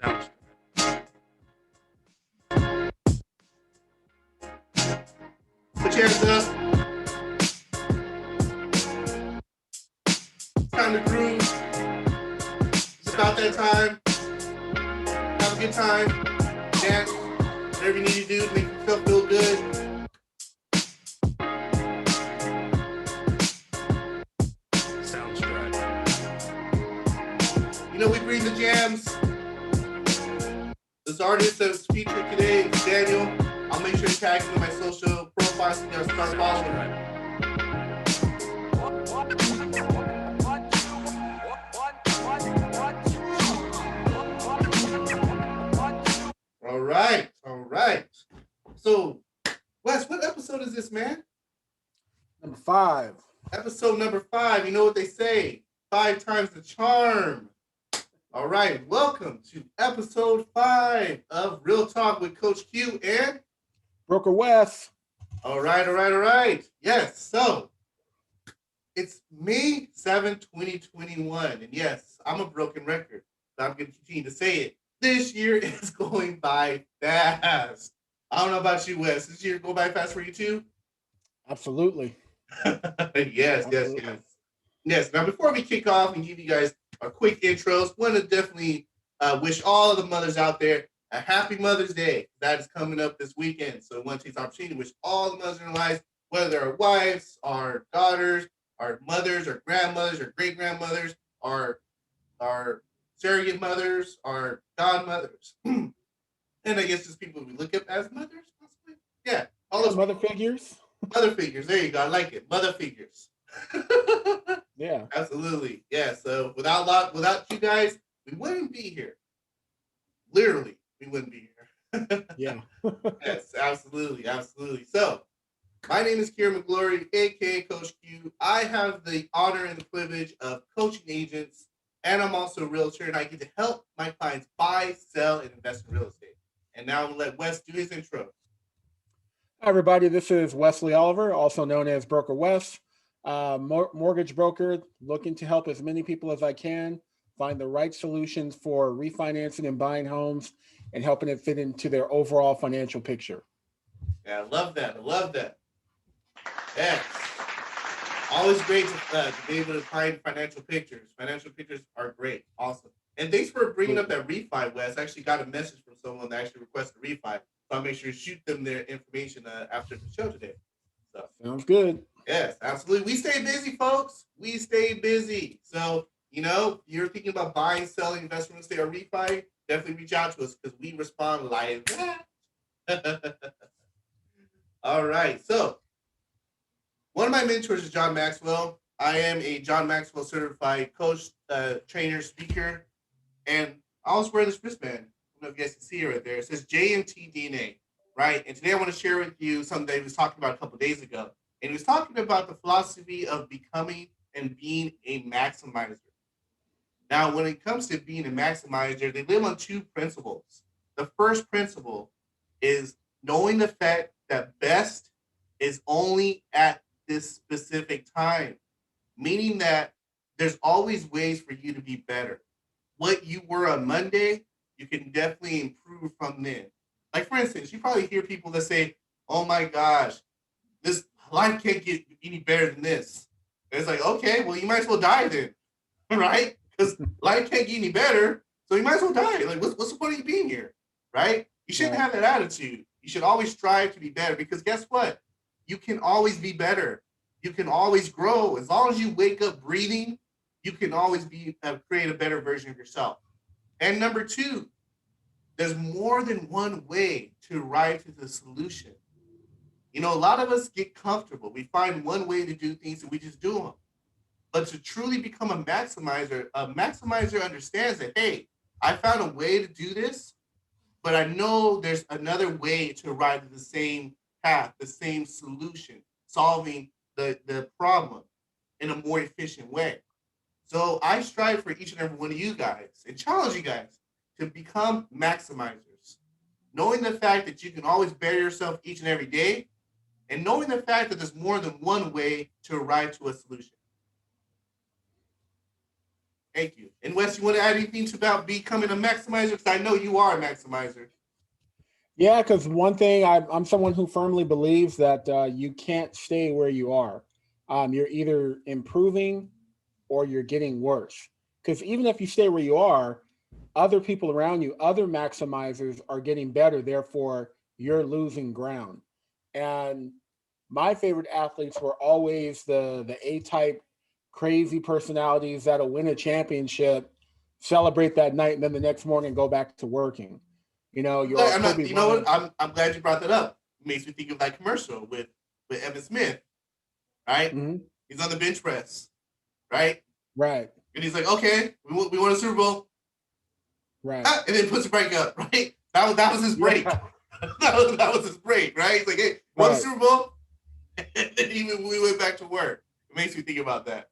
Sounds Put your hands up. Time to groove. It's about that time. Have a good time. Dance. Whatever you need to do to make yourself feel good. sounds good. You know, we bring the jams. This artist that's featured today is Daniel. I'll make sure to tag him in my social profile so you guys start following him. All right, all right. So, Wes, what episode is this, man? Number 5. Episode number 5. You know what they say? 5 times the charm. All right, welcome to episode 5 of Real Talk with Coach Q and Broker Wes. All right. Yes, so it's May 7th, 2021. And yes, I'm a broken record, but I'm going to continue to say it. This year is going by fast. I don't know about you, Wes. This year go by fast for you too? Absolutely. Yes. Yes. Now, before we kick off and give you guys our quick intros, want to definitely wish all of the mothers out there a happy Mother's Day. That is coming up this weekend. So I want to take this opportunity to wish all the mothers in their lives, whether they're our wives, our daughters, our mothers, our grandmothers, our great-grandmothers, our surrogate mothers, our godmothers, and I guess just people we look up as mothers, possibly. Yeah, all those mother figures. mother figures. There you go. I like it. Mother figures. Yeah. Absolutely. Yeah. So without you guys, we wouldn't be here. Literally, we wouldn't be here. Yeah. Yes, absolutely. So, my name is Kieran McGlory, aka Coach Q. I have the honor and the privilege of coaching agents, and I'm also a realtor, and I get to help my clients buy, sell, and invest in real estate. And now I'm gonna let Wes do his intro. Hi, everybody. This is Wesley Oliver, also known as Broker Wes, mortgage broker, looking to help as many people as I can find the right solutions for refinancing and buying homes and helping it fit into their overall financial picture. Yeah, I love that. Yes. Always great to be able to find financial pictures. Financial pictures are great. Awesome. And thanks for bringing up that refi, Wes. I actually got a message from someone that actually requested a refi. So I'll make sure to shoot them their information after the show today. So Sounds good. yes, absolutely. We stay busy, folks. We stay busy. So, you're thinking about buying, selling, investment, real estate, or refi, definitely reach out to us because we respond like that. All right. So, one of my mentors is John Maxwell. I am a John Maxwell certified coach, trainer, speaker, and I always wear this wristband. I don't know if you guys can see it right there. It says JMT DNA, right? And today I want to share with you something that he was talking about a couple of days ago. And he was talking about the philosophy of becoming and being a maximizer. Now, when it comes to being a maximizer, they live on 2 principles. The first principle is knowing the fact that best is only at this specific time, meaning that there's always ways for you to be better. What you were on Monday, you can definitely improve from then. Like, for instance, you probably hear people that say, oh my gosh, this life can't get any better than this. And it's like, okay, well, you might as well die then, right? Because life can't get any better, so you might as well die. Like, what's the point of you being here, right? You shouldn't have that attitude. You should always strive to be better because guess what? You can always be better. You can always grow. As long as you wake up breathing, you can always create a better version of yourself. And number 2, there's more than one way to arrive to the solution. A lot of us get comfortable. We find one way to do things and we just do them. But to truly become a maximizer understands that, hey, I found a way to do this, but I know there's another way to arrive at the same path, the same solution, solving the problem in a more efficient way. So I strive for each and every one of you guys and challenge you guys to become maximizers, knowing the fact that you can always better yourself each and every day, and knowing the fact that there's more than one way to arrive to a solution. Thank you. And Wes, you want to add anything to about becoming a maximizer? Because I know you are a maximizer. Yeah, because one thing I'm someone who firmly believes that you can't stay where you are. You're either improving or you're getting worse. Because even if you stay where you are, other people around you, other maximizers are getting better. Therefore, you're losing ground. And my favorite athletes were always the A type, crazy personalities that'll win a championship, celebrate that night, and then the next morning go back to working. You know, your I'm Kobe not. You know what? Bryant. I'm glad you brought that up. It makes me think of that commercial with Evan Smith. Right? Mhm. He's on the bench press. Right? Right, And he's like, okay, we won a Super Bowl. right. Ah, and then puts it back up. Right? That was his break. Yeah, that was his break. Right? He's like, hey, won the right. Super Bowl. And then we went back to work. It makes me think about that.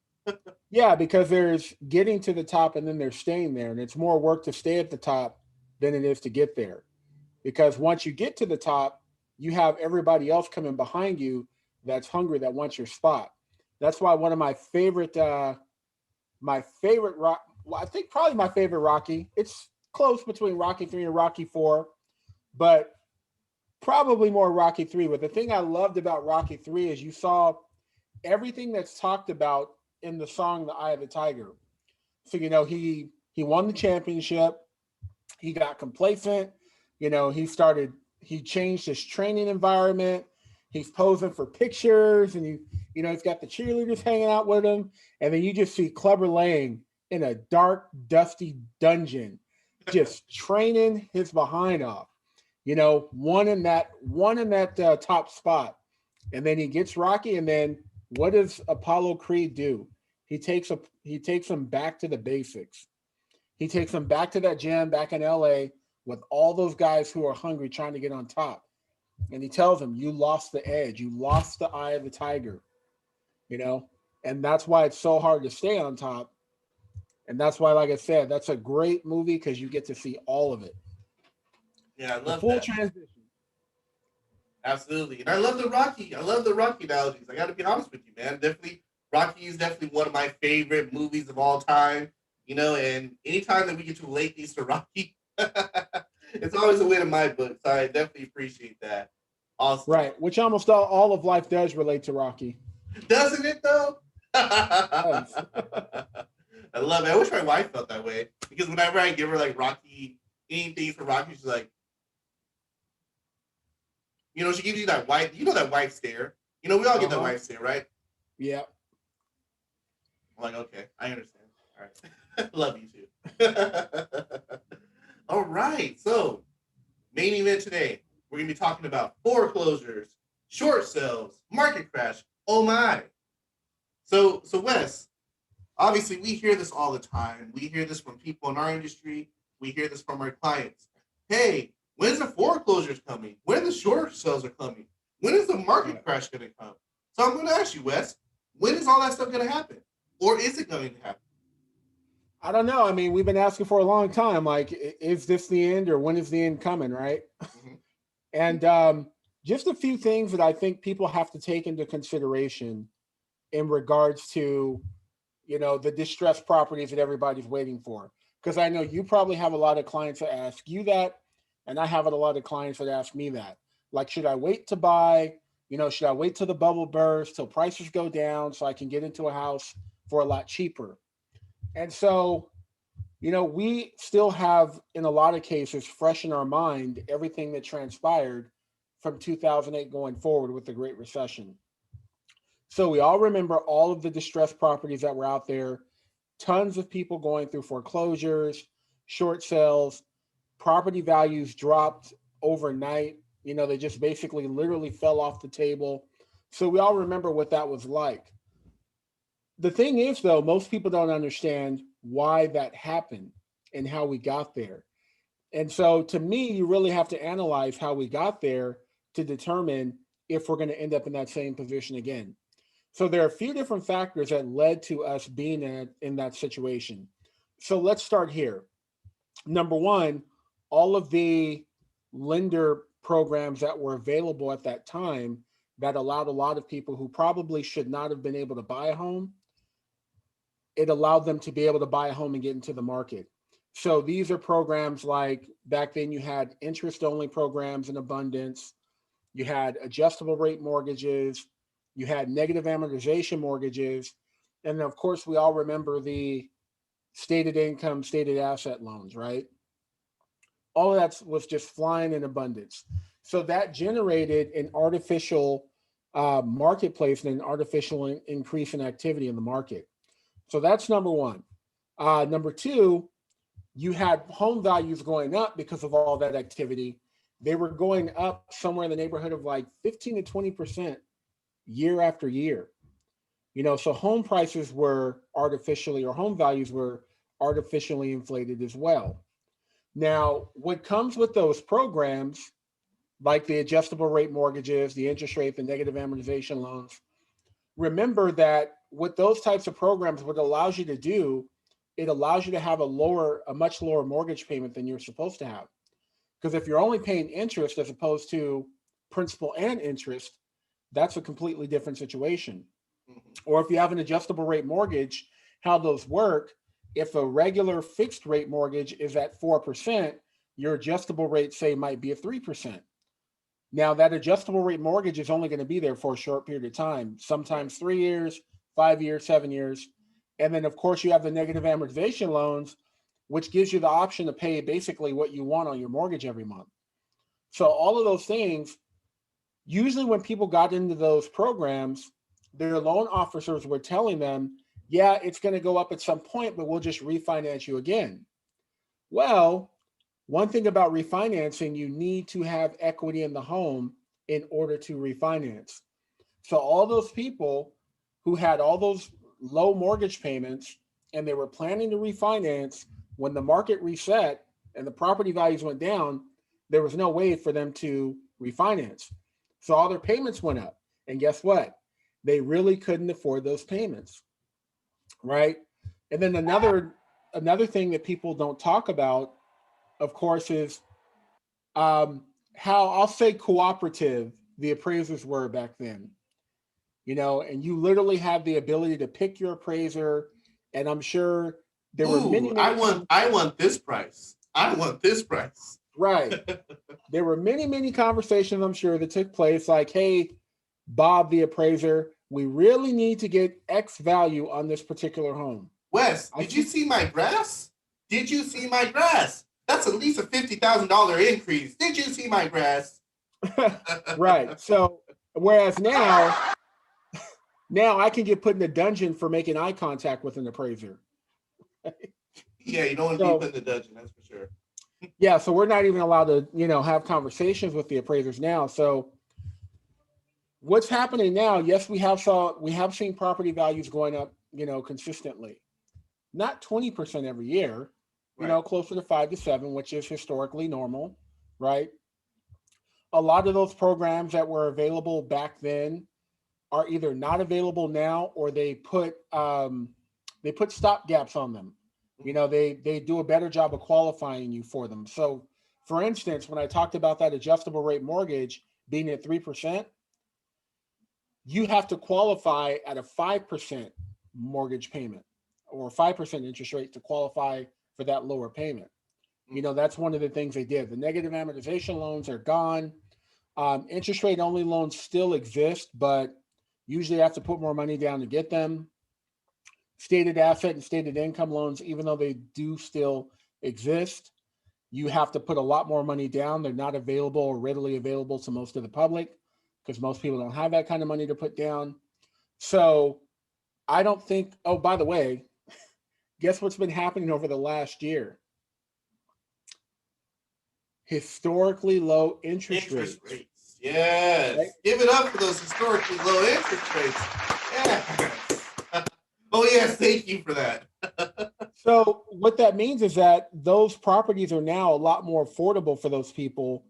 Yeah, because there's getting to the top and then there's staying there. And it's more work to stay at the top than it is to get there. Because once you get to the top, you have everybody else coming behind you that's hungry, that wants your spot. That's why one of my favorite rock, well, I think probably my favorite Rocky. It's close between Rocky 3 and Rocky 4, but probably more Rocky 3. But the thing I loved about Rocky 3 is you saw everything that's talked about in the song The Eye of the Tiger. So he won the championship. He got complacent. He changed his training environment. He's posing for pictures, and he's got the cheerleaders hanging out with him. And then you just see Clubber Lang in a dark, dusty dungeon, just training his behind off. One in that top spot, and then he gets Rocky, and then what does Apollo Creed do? He takes him back to the basics. He takes him back to that gym back in LA with all those guys who are hungry trying to get on top. And he tells them, you lost the edge. You lost the eye of the tiger, you know? And that's why it's so hard to stay on top. And that's why, like I said, that's a great movie because you get to see all of it. Yeah, I The love full that. transition. Absolutely. And I love the Rocky. I love the Rocky analogies. I got to be honest with you, man. Definitely, Rocky is definitely one of my favorite movies of all time. And anytime that we get to relate these to Rocky, it's always a win in my book. So I definitely appreciate that. Awesome. Right. Which almost all of life does relate to Rocky. Doesn't it, though? It does. I love it. I wish my wife felt that way because whenever I give her like Rocky, anything for Rocky, she's like, she gives you that wife stare. We all get that Uh-huh. wife stare, right? Yeah. I'm like, okay, I understand. All right. Love you too. All right. So, main event today, we're going to be talking about foreclosures, short sales, market crash. Oh my. So Wes, obviously we hear this all the time. We hear this from people in our industry. We hear this from our clients. Hey, when's the foreclosures coming? When the short sales are coming? When is the market crash going to come? So I'm going to ask you, Wes, when is all that stuff going to happen? Or is it going to happen? I don't know. I mean, we've been asking for a long time. Like, is this the end, or when is the end coming? Right. Mm-hmm. And just a few things that I think people have to take into consideration in regards to, the distressed properties that everybody's waiting for. Because I know you probably have a lot of clients that ask you that, and I have a lot of clients that ask me that. Like, should I wait to buy? Should I wait till the bubble bursts, till prices go down so I can get into a house for a lot cheaper? And so, we still have, in a lot of cases, fresh in our mind everything that transpired from 2008 going forward with the Great Recession. So we all remember all of the distressed properties that were out there, tons of people going through foreclosures, short sales, property values dropped overnight. They just basically literally fell off the table. So we all remember what that was like. The thing is, though, most people don't understand why that happened and how we got there. And so to me, you really have to analyze how we got there to determine if we're going to end up in that same position again. So there are a few different factors that led to us being in that situation. So let's start here. Number one, all of the lender programs that were available at that time that allowed a lot of people who probably should not have been able to buy a home it allowed them to be able to buy a home and get into the market. So these are programs like back then you had interest only programs in abundance. You had adjustable rate mortgages. You had negative amortization mortgages. And of course, we all remember the stated income, stated asset loans, right? All of that was just flying in abundance. So that generated an artificial marketplace and an artificial increase in activity in the market. So that's number one. Number two, you had home values going up because of all that activity. They were going up somewhere in the neighborhood of like 15 to 20% year after year. So home prices were artificially, or home values were artificially inflated as well. Now, what comes with those programs, like the adjustable rate mortgages, the interest rate, the negative amortization loans, remember that with those types of programs, what it allows you to do, it allows you to have a much lower mortgage payment than you're supposed to have. Because if you're only paying interest as opposed to principal and interest, that's a completely different situation. Or if you have an adjustable rate mortgage, how those work, if a regular fixed rate mortgage is at 4%, your adjustable rate, say, might be at 3%. Now, that adjustable rate mortgage is only going to be there for a short period of time, sometimes 3 years, 5 years, 7 years. And then, of course, you have the negative amortization loans, which gives you the option to pay basically what you want on your mortgage every month. So all of those things, usually when people got into those programs, their loan officers were telling them, yeah, it's going to go up at some point, but we'll just refinance you again. Well, one thing about refinancing, you need to have equity in the home in order to refinance. So all those people who had all those low mortgage payments and they were planning to refinance, when the market reset and the property values went down, there was no way for them to refinance. So all their payments went up. And guess what? They really couldn't afford those payments, right? And then another thing that people don't talk about, of course, is how, I'll say, cooperative the appraisers were back then. And you literally have the ability to pick your appraiser. And I'm sure there were many. I want this price. I want this price. Right. There were many conversations, I'm sure, that took place like, hey, Bob, the appraiser, we really need to get X value on this particular home. Wes, did you see my grass? Did you see my grass? That's at least a $50,000 increase. Did you see my grass? Right. So, whereas now I can get put in a dungeon for making eye contact with an appraiser. Yeah, you don't want to be put in the dungeon, that's for sure. Yeah, so we're not even allowed to, have conversations with the appraisers now. So what's happening now? Yes, we have seen property values going up, consistently. Not 20% every year, right. Closer to 5 to 7, which is historically normal, right? A lot of those programs that were available back then are either not available now, or they put stop gaps on them. They do a better job of qualifying you for them. So, for instance, when I talked about that adjustable rate mortgage being at 3%, you have to qualify at a 5% mortgage payment or 5% interest rate to qualify for that lower payment. That's one of the things they did. The negative amortization loans are gone. Interest rate only loans still exist, but usually you have to put more money down to get them. Stated asset and stated income loans, even though they do still exist, you have to put a lot more money down. They're not available or readily available to most of the public because most people don't have that kind of money to put down. So I don't think, oh, by the way, guess what's been happening over the last year? Historically low interest rates. Yes. Right? Give it up for those historically low interest rates. Yes. Oh, yes. Thank you for that. So what that means is that those properties are now a lot more affordable for those people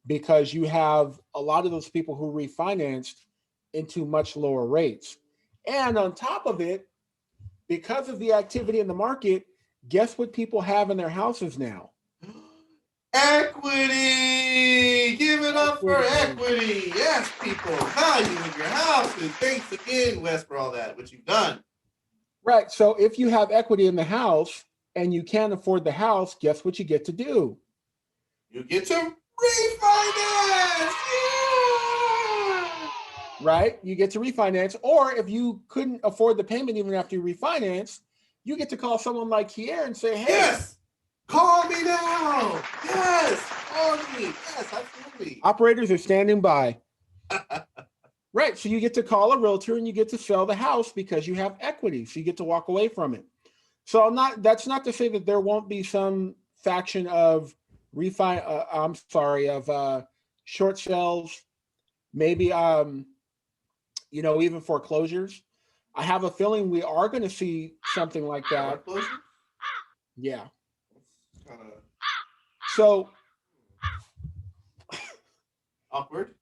because you have a lot of those people who refinanced into much lower rates. And on top of it, because of the activity in the market, guess what people have in their houses now? Equity! Give it up for equity. Yes, people. Value in your houses. Thanks again, Wes, for all that, what you've done. Right. So if you have equity in the house and you can't afford the house, guess what you get to do? You get to refinance. Yeah! Right? You get to refinance. Or if you couldn't afford the payment even after you refinance, you get to call someone like Kier and say, hey, Yes, call me now. Yes, call me. Yes, absolutely. operators are standing by. Right. So you get to call a realtor and you get to sell the house because you have equity. So you get to walk away from it. So that's not to say that there won't be some faction of short sales, maybe even foreclosures. I have a feeling we are going to see something like that. Foreclosure? Yeah. Kind of So awkward.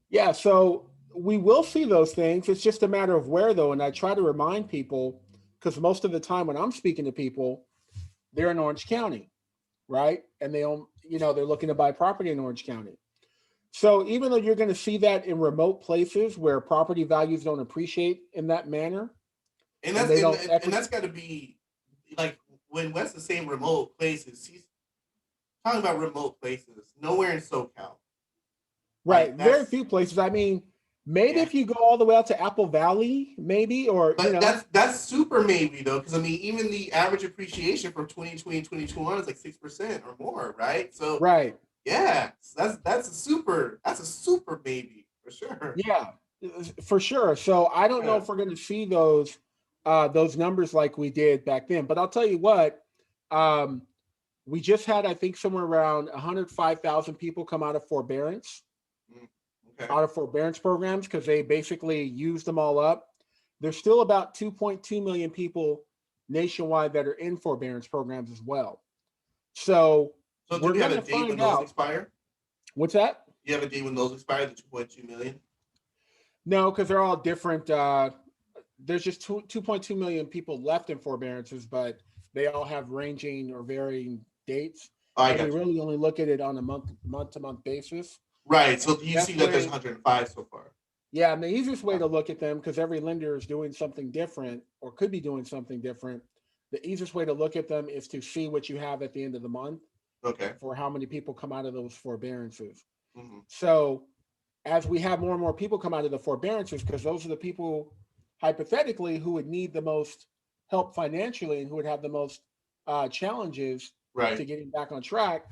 yeah, so we will see those things. It's just a matter of where, though. And I try to remind people, because most of the time when I'm speaking to people, they're in Orange County, right? And they own, they're looking to buy property in Orange County. So even though you're going to see that in remote places where property values don't appreciate in that manner, And and that's they and, don't and that's got to be like when Wes is saying remote places, he's talking about remote places. Nowhere in SoCal. right, Like very that's few places. I mean, maybe yeah. if you go all the way out to Apple Valley, maybe, or But that's super maybe though, because I mean even the average appreciation from 2020 and 2021 is like 6% or more, right? So right, yeah, that's a super maybe for sure. yeah, for sure. So I don't know Yeah. if we're going to see those numbers like we did back then. But I'll tell you what, um, we just had, I think, somewhere around 105,000 people come Mm, okay. out of forbearance programs because they basically used them all up. There's still about 2.2 million people nationwide that are in forbearance programs as well. So So do we're we have going a to date when find those out expire? what's that. Do you have a date when those expire? The 2.2 million. No, because they're all different. There's just 2.2 million people left in forbearances, but they all have ranging or varying dates. Oh, I And we got you. really only look at it on a month to month basis. Right. And So the you see best that there's way, 105 so far. yeah, and the easiest way to look at them, because every lender is doing something different or could be doing something different, the easiest way to look at them is to see what you have at the end of the month Okay. for how many people come out of those forbearances. Mm-hmm. So as we have more and more people come out of the forbearances, because those are the people hypothetically who would need the most help financially and who would have the most challenges to Right. getting back on track.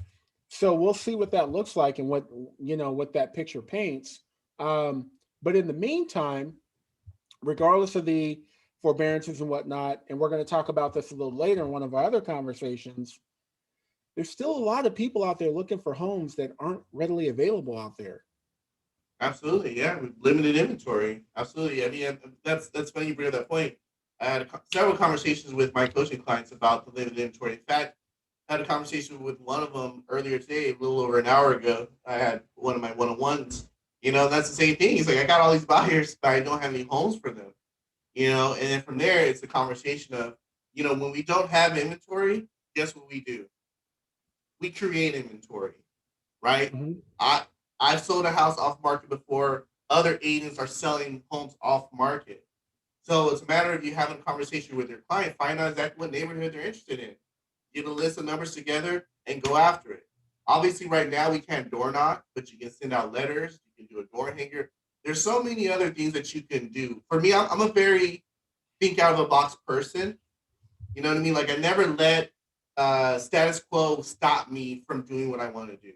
So we'll see what that looks like and what that picture paints. But in the meantime, regardless of the forbearances and whatnot, and we're going to talk about this a little later in one of our other conversations, there's still a lot of people out there looking for homes that aren't readily available out there. Absolutely. Yeah. With limited inventory. Absolutely. I mean, that's funny you bring up that point. I had several conversations with my coaching clients about the limited inventory. In fact, I had a conversation with one of them earlier today, a little over an hour ago. I had one of my one-on-ones. That's the same thing. He's like, I got all these buyers, but I don't have any homes for them. And then from there, it's the conversation of, when we don't have inventory, guess what we do? We create inventory, right? Mhm. I I've sold a house off market before. Other agents are selling homes off market. So it's a matter of you having a conversation with your client, find out exactly what neighborhood they're interested in, get a list of numbers together, and go after it. Obviously, right now we can't door knock, but you can send out letters. You can do a door hanger. There's so many other things that you can do. For me, I'm a very think out of the box person. You know what I mean? Like I never let status quo stop me from doing what I want to do.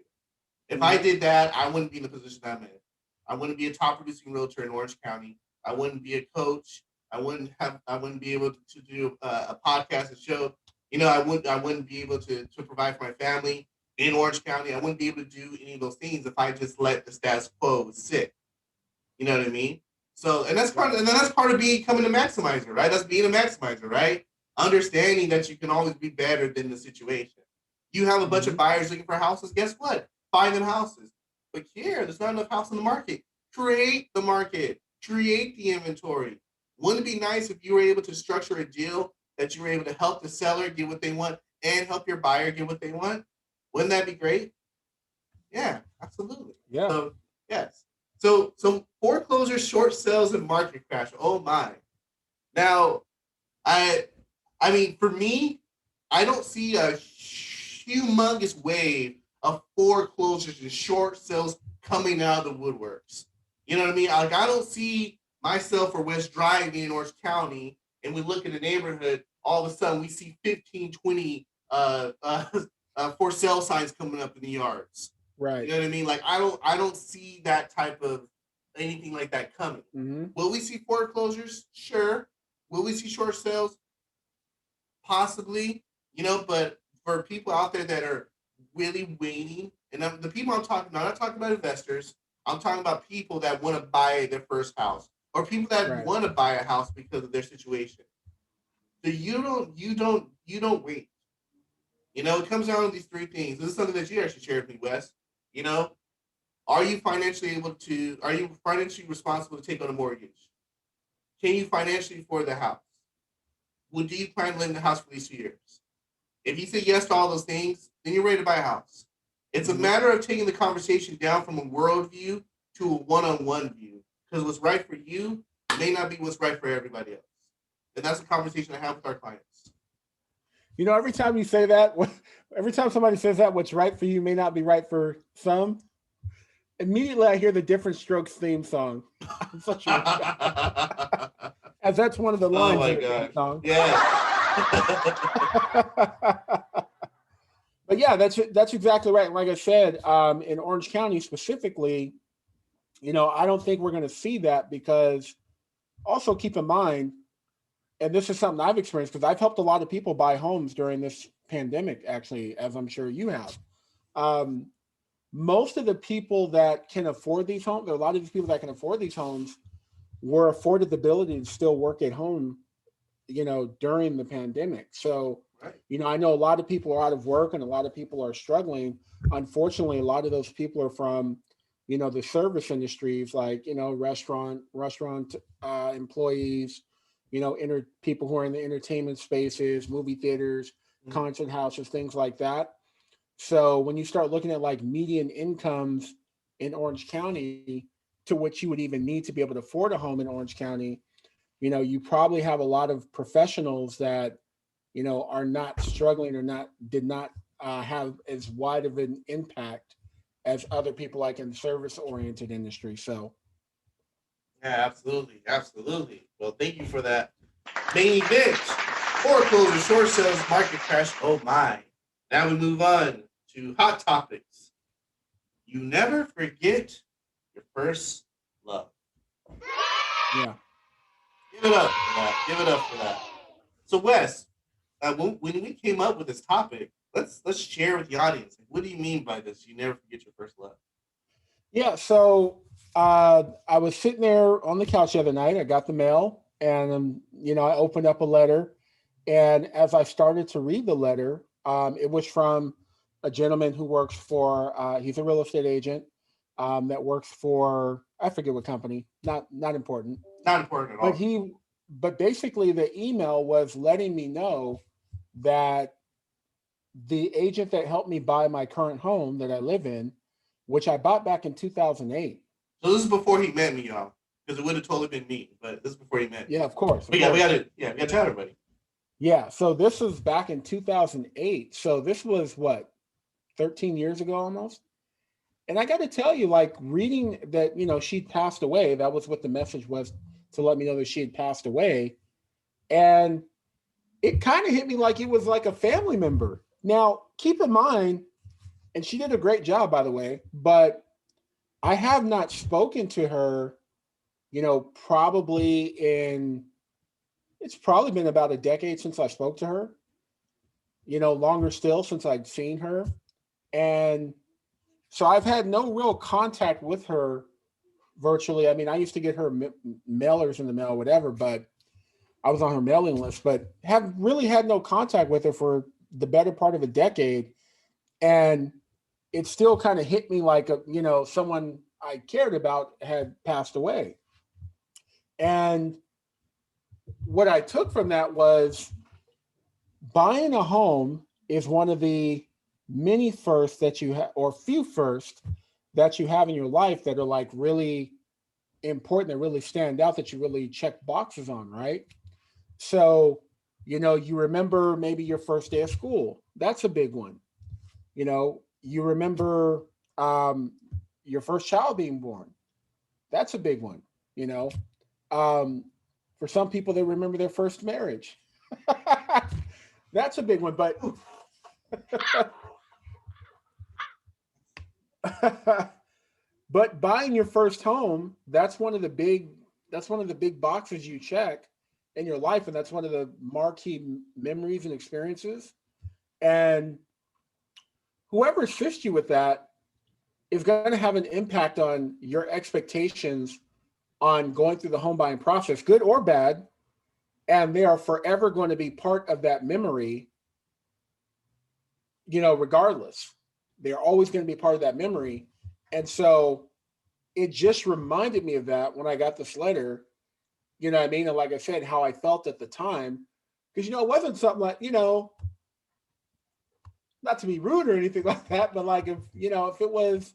If I Mhm. did that, I wouldn't be in the position I'm in. I wouldn't be a top producing realtor in Orange County. I wouldn't be a coach. I wouldn't be able to do a podcast and show. I wouldn't be able to provide for my family in Orange County. I wouldn't be able to do any of those things if I just let the status quo sit. You know what I mean? So, and Right. that's part of becoming a maximizer, right? That's being a maximizer, right? Understanding that you can always be better than the situation. You have a bunch of Mhm. buyers looking for houses. Guess what? Find them houses. But here, there's not enough house in the market. Create the market. Create the inventory. Wouldn't it be nice if you were able to structure a deal that you were able to help the seller get what they want and help your buyer get what they want? Wouldn't that be great? Yeah, absolutely. Yeah. So yes. So foreclosure, short sales, and market crash. Oh my. Now I mean, for me, I don't see a humongous wave of foreclosures and short sales coming out of the woodworks. You know what I mean? Like, I don't see myself or West driving in Orange County and we look in the neighborhood, all of a sudden we see 15, 20 for sale signs coming up in the yards. Right. You know what I mean? Like, I don't see that type of anything like that coming. Mm-hmm. Will we see foreclosures? Sure. Will we see short sales? Possibly. You know, but for people out there that are really waiting, and the people I'm talking about, I'm not talking about investors. I'm talking about people that want to buy their first house or people that Right. want to buy a house because of their situation. So you don't wait. You know, it comes down to these three things. This is something that you actually shared with me, Wes. You know, are you financially responsible to take on a mortgage? Can you financially afford the house? Well, do you plan to live in the house for these 2 years? If you say yes to all those things, then you're ready to buy a house. It's a matter of taking the conversation down from a world view to a one-on-one view. Because what's right for you may not be what's right for everybody else. And that's a conversation I have with our clients. You know, every time you say that, every time somebody says that, what's right for you may not be right for some. Immediately, I hear the Different Strokes theme song. As that's one of the lines Oh my of the God. theme song. Yeah. But yeah, that's exactly right. Like I said, in Orange County specifically, you know, I don't think we're going to see that because also keep in mind, and this is something I've experienced because I've helped a lot of people buy homes during this pandemic, actually, as I'm sure you have. Most of the people that can afford these homes, there are a lot of these people that can afford these homes were afforded the ability to still work at home, you know, during the pandemic. So, Right. you know, I know a lot of people are out of work and a lot of people are struggling. Unfortunately, a lot of those people are from, you know, the service industries, like, you know, restaurant employees, you know, people who are in the entertainment spaces, movie theaters, concert houses, things like that. So when you start looking at like median incomes in Orange County to which you would even need to be able to afford a home in Orange County, you know, you probably have a lot of professionals that, you know, are not struggling or did not have as wide of an impact as other people like in the service oriented industry. So Yeah, absolutely. Absolutely. Well, thank you for that main event. Foreclosure, short sales, market crash. Oh my. Now we move on to hot topics. You never forget your first love. yeah. Give it up for that. Give it up for that. So Wes, when we came up with this topic, let's share with the audience. What do you mean by this? You never forget your first love. Yeah. So I was sitting there on the couch the other night. I got the mail and, you know, I opened up a letter. And as I started to read the letter, it was from a gentleman who works for, he's a real estate agent that works for, I forget what company, not important. Not important at But all. but basically the email was letting me know that the agent that helped me buy my current home that I live in, which I bought back in 2008. So this is before he met me, y'all. Because it would have totally been me, but this is before he met me. Yeah, of course. But yeah, we gotta tell everybody. Yeah, so this was back in 2008. So this was what, 13 years ago almost? And I got to tell you, like reading that, you know, she'd passed away, that was what the message was, to let me know that she had passed away. And it kind of hit me like it was like a family member. Now, keep in mind, and she did a great job, by the way, but I have not spoken to her, you know, it's probably been about a decade since I spoke to her, you know, longer still since I'd seen her. And so I've had no real contact with her virtually. I mean, I used to get her mailers in the mail, whatever, but I was on her mailing list, but have really had no contact with her for the better part of a decade. And it still kind of hit me like, you know, someone I cared about had passed away. And what I took from that was buying a home is one of the many firsts that you have, or few firsts that you have in your life that are like really important, that really stand out, that you really check boxes on, right? So You remember maybe your first day of school. That's a big one. You remember your first child being born. That's a big one. You know, um, for some people, they remember their first marriage. That's a big one. But but buying your first home, that's one of the big boxes you check in your life, and that's one of the marquee memories and experiences. And whoever assists you with that is going to have an impact on your expectations on going through the home buying process, good or bad, and they are forever going to be part of that memory, regardless. They're always going to be part of that memory. And so it just reminded me of that when I got this letter, what I mean? And like I said, how I felt at the time, because, it wasn't something like, not to be rude or anything like that, but like if it was,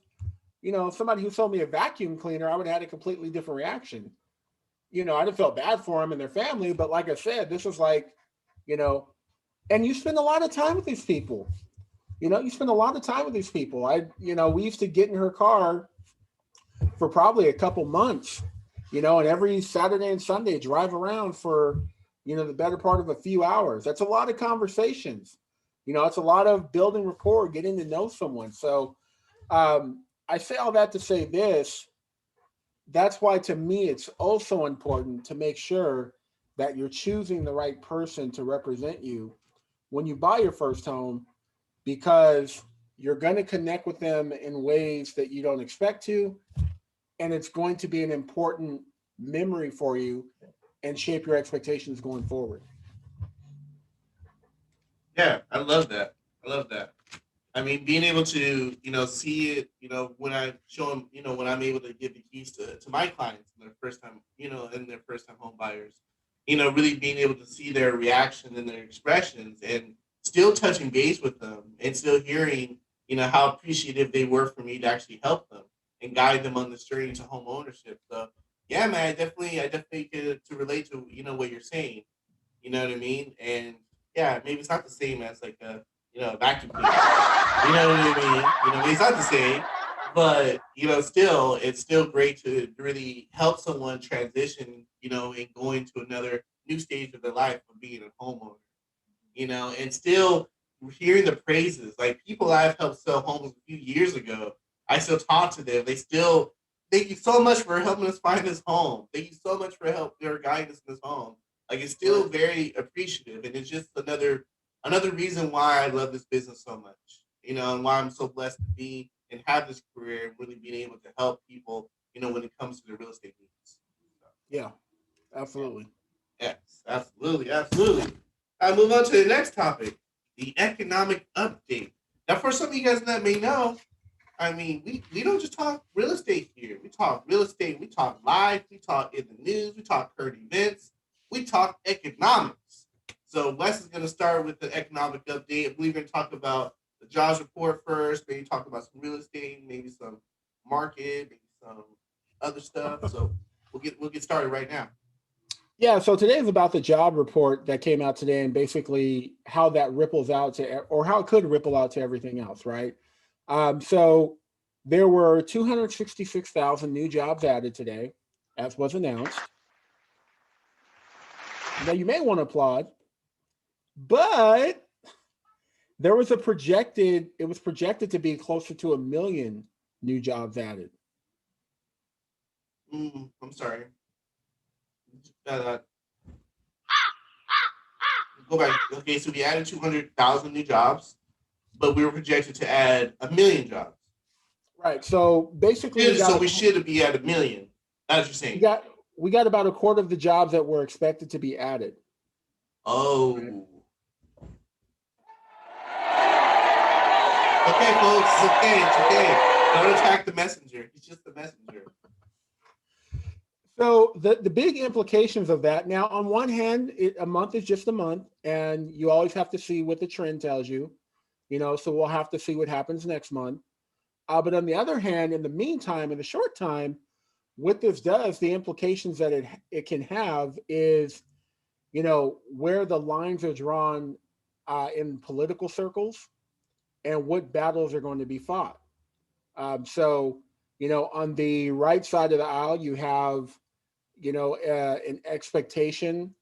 somebody who sold me a vacuum cleaner, I would have had a completely different reaction. I'd have felt bad for them and their family, but like I said, this was like, you know, and you spend a lot of time with these people. You spend a lot of time with these people. We used to get in her car for probably a couple months, and every Saturday and Sunday drive around for, the better part of a few hours. That's a lot of conversations. It's a lot of building rapport, getting to know someone. So I say all that to say this. That's why to me, it's also important to make sure that you're choosing the right person to represent you when you buy your first home, because you're going to connect with them in ways that you don't expect to. And it's going to be an important memory for you and shape your expectations going forward. Yeah, I love that. I love that. I mean, being able to, see it, when I show them, when I'm able to give the keys to my clients and their first time, and their first time home buyers, really being able to see their reaction and their expressions and still touching base with them and still hearing, how appreciative they were for me to actually help them and guide them on this journey to home ownership. So yeah, man, I definitely could to relate to, what you're saying. You know what I mean? And yeah, maybe it's not the same as like a vacuum cleaner. You know what I mean? It's not the same, but still, it's still great to really help someone transition, and going to another new stage of their life of being a homeowner. And still hearing the praises, like people I've helped sell homes a few years ago. I still talk to them. They still thank you so much for helping us find this home. Thank you so much for help their guidance in this home. Like it's still very appreciative, and it's just another reason why I love this business so much. And why I'm so blessed to be and have this career and really being able to help people. When it comes to their real estate needs. So, Yeah, absolutely. yes, absolutely, absolutely. I move on to the next topic, the economic update. Now, for some of you guys that may know, I mean, we don't just talk real estate here. We talk real estate. We talk life. We talk in the news. We talk current events. We talk economics. So Wes is going to start with the economic update. I believe we're going to talk about the jobs report first. Maybe talk about some real estate. Maybe some market. Maybe some other stuff. So we'll get started right now. Yeah, so today is about the job report that came out today and basically how that ripples out to, or how it could ripple out to everything else, right? So there were 266,000 new jobs added today, as was announced. Now you may want to applaud, but it was projected to be closer to 1 million new jobs added. I'm sorry. Uh, Go back. Okay, so we added 200,000 new jobs, but we were projected to add 1 million jobs. Right. So basically, So we should be at 1 million. That's what you're saying. We got about a quarter of the jobs that were expected to be added. Oh. Right. Okay, folks. It's okay. It's okay. Don't attack the messenger. He's just the messenger. So the big implications of that. Now, on one hand, a month is just a month, and you always have to see what the trend tells you. So we'll have to see what happens next month. But on the other hand, in the meantime, in the short time, what this does, the implications that it can have is where the lines are drawn in political circles and what battles are going to be fought. So, on the right side of the aisle, you have, an expectation.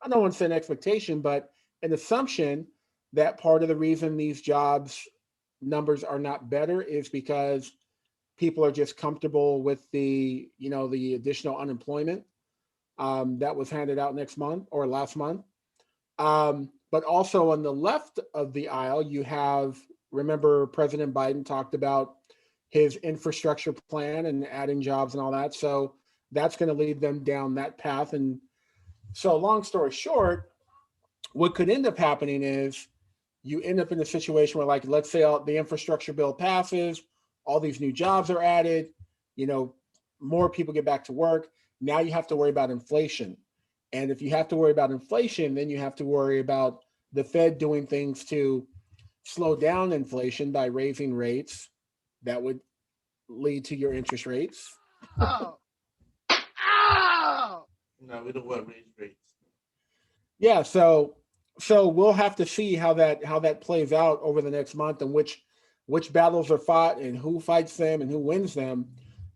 I don't want to say an expectation, but an assumption that part of the reason these jobs numbers are not better is because people are just comfortable with the additional unemployment that was handed out next month or last month. But also on the left of the aisle, you have, remember, President Biden talked about his infrastructure plan and adding jobs and all that. So that's going to lead them down that path. And so, long story short, what could end up happening is you end up in a situation where, like, let's say the infrastructure bill passes, all these new jobs are added, you know, more people get back to work. Now you have to worry about inflation. And if you have to worry about inflation, then you have to worry about the Fed doing things to slow down inflation by raising rates. That would lead to your interest rates. Oh. Oh. No, we don't want raise rates. Yeah, so we'll have to see how that plays out over the next month and which battles are fought and who fights them and who wins them.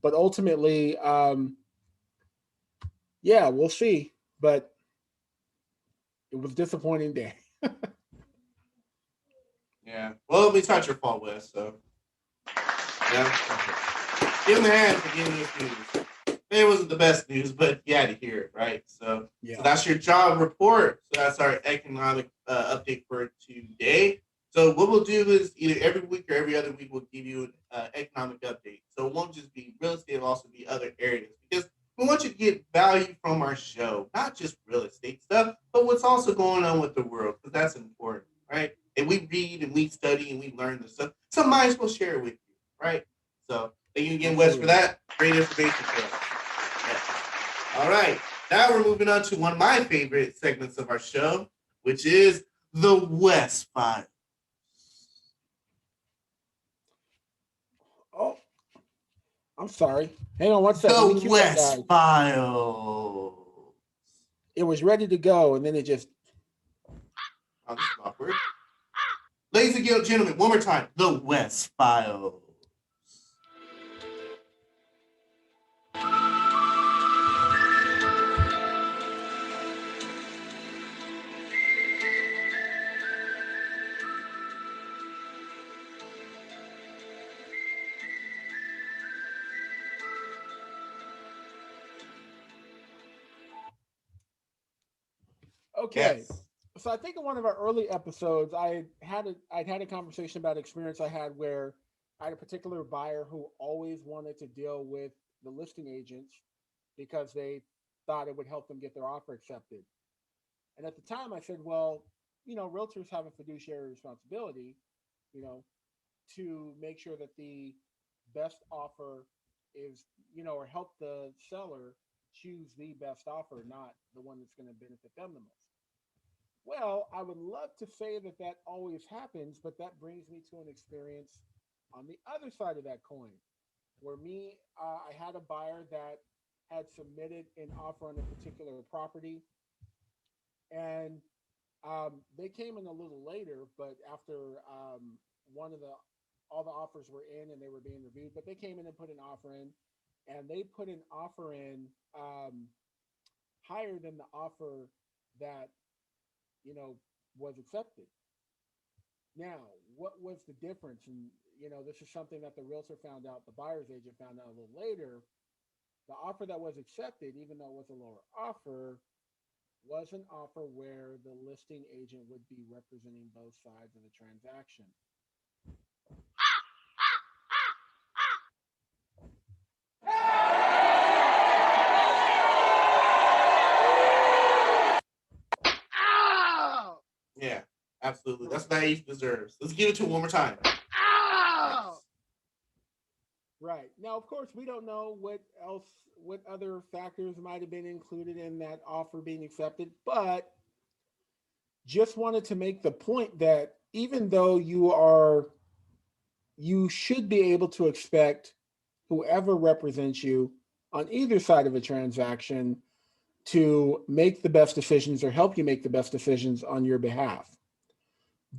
But ultimately, yeah, we'll see. But it was a disappointing day. Yeah. Well, it's not your fault, Wes. So, yeah. Give him a hand for getting this news. It wasn't the best news, but you had to hear it, right? So, Yeah. So that's your job report. So that's our economic update for today. So what we'll do is either every week or every other week we'll give you an economic update. So it won't just be real estate; it'll also be other areas because we want you to get value from our show, not just real estate stuff, but what's also going on with the world because that's important, right? And we read and we study and we learn this stuff. So might as well share it with you, right? So thank you again, Wes, for that. Great information for us. Yeah. All right. Now we're moving on to one of my favorite segments of our show, which is the Wes Files. Oh, I'm sorry. Hang on one second. Let me The cue that Wes guy. Files. It was ready to go, and then it just. Oh, this is awkward. Ladies and gentlemen, one more time. The Wes Files. Okay. Yes. So I think in one of our early episodes, I'd had a conversation about experience I had where I had a particular buyer who always wanted to deal with the listing agents because they thought it would help them get their offer accepted. And at the time, I said, well, realtors have a fiduciary responsibility, you know, to make sure that the best offer is, or help the seller choose the best offer, not the one that's going to benefit them the most. Well, I would love to say that that always happens, but that brings me to an experience on the other side of that coin, where I had a buyer that had submitted an offer on a particular property, and they came in a little later, but after one of the all the offers were in and they were being reviewed, but they came in and put an offer in, and they put an offer in higher than the offer that was accepted. Now, what was the difference? And this is something that the realtor found out, the buyer's agent found out a little later. The offer that was accepted, even though it was a lower offer, was an offer where the listing agent would be representing both sides of the transaction. Ow! Yeah, absolutely. That's what that East deserves. Let's give it to him one more time. Ow! Yes. Right. Now, of course, we don't know what other factors might have been included in that offer being accepted, but just wanted to make the point that even though you should be able to expect whoever represents you on either side of a transaction to make the best decisions or help you make the best decisions on your behalf.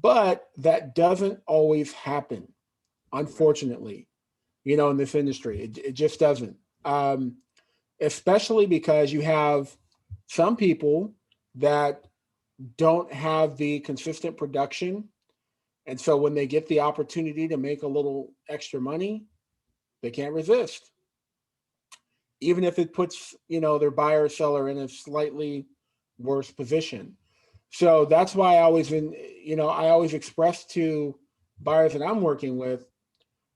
But that doesn't always happen, unfortunately, in this industry. It just doesn't. Especially because you have some people that don't have the consistent production. And so when they get the opportunity to make a little extra money, they can't resist. Even if it puts, their buyer or seller in a slightly worse position. So that's why I always express to buyers that I'm working with,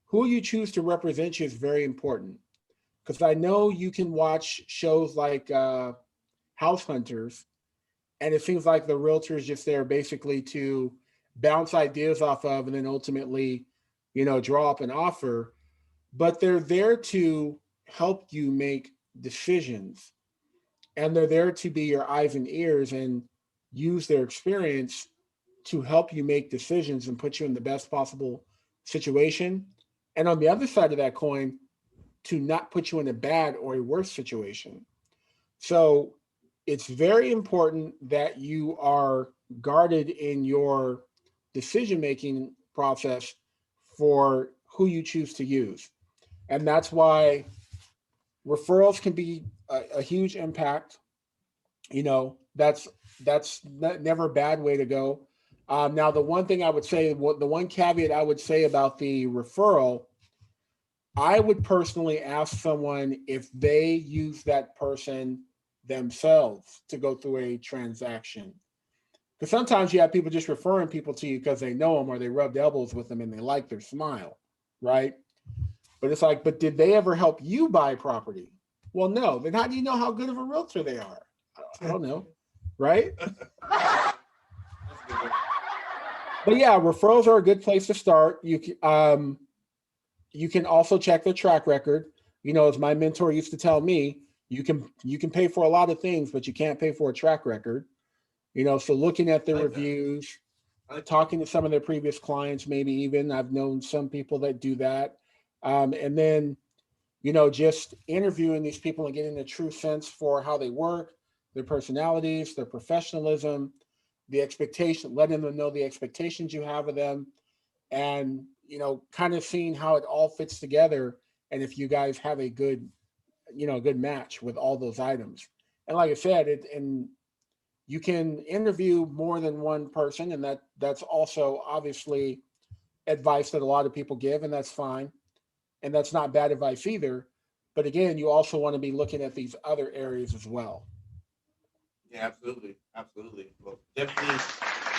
who you choose to represent you is very important. Because I know you can watch shows like House Hunters, and it seems like the realtor is just there basically to bounce ideas off of and then ultimately, draw up an offer. But they're there to help you make decisions, and they're there to be your eyes and ears and use their experience to help you make decisions and put you in the best possible situation. And on the other side of that coin, to not put you in a bad or a worse situation. So it's very important that you are guarded in your decision making process for who you choose to use. And that's why referrals can be a huge impact. That's never a bad way to go. Now, the one thing I would say, the one caveat I would say about the referral, I would personally ask someone if they use that person themselves to go through a transaction. Because sometimes you have people just referring people to you because they know them or they rubbed elbows with them and they like their smile, right? But it's like, but did they ever help you buy property? Well, no. Then how do you know how good of a realtor they are? I don't know, right? But yeah, referrals are a good place to start. You can also check their track record. As my mentor used to tell me, you can pay for a lot of things, but you can't pay for a track record. So looking at their reviews, talking to some of their previous clients, maybe even I've known some people that do that. And then, just interviewing these people and getting a true sense for how they work, their personalities, their professionalism, the expectation, letting them know the expectations you have of them, and, kind of seeing how it all fits together. And if you guys have a good match with all those items. And like I said, and you can interview more than one person, and that's also obviously advice that a lot of people give, and that's fine. And that's not bad advice either. But again, you also want to be looking at these other areas as well. Yeah, absolutely. Absolutely. Well, definitely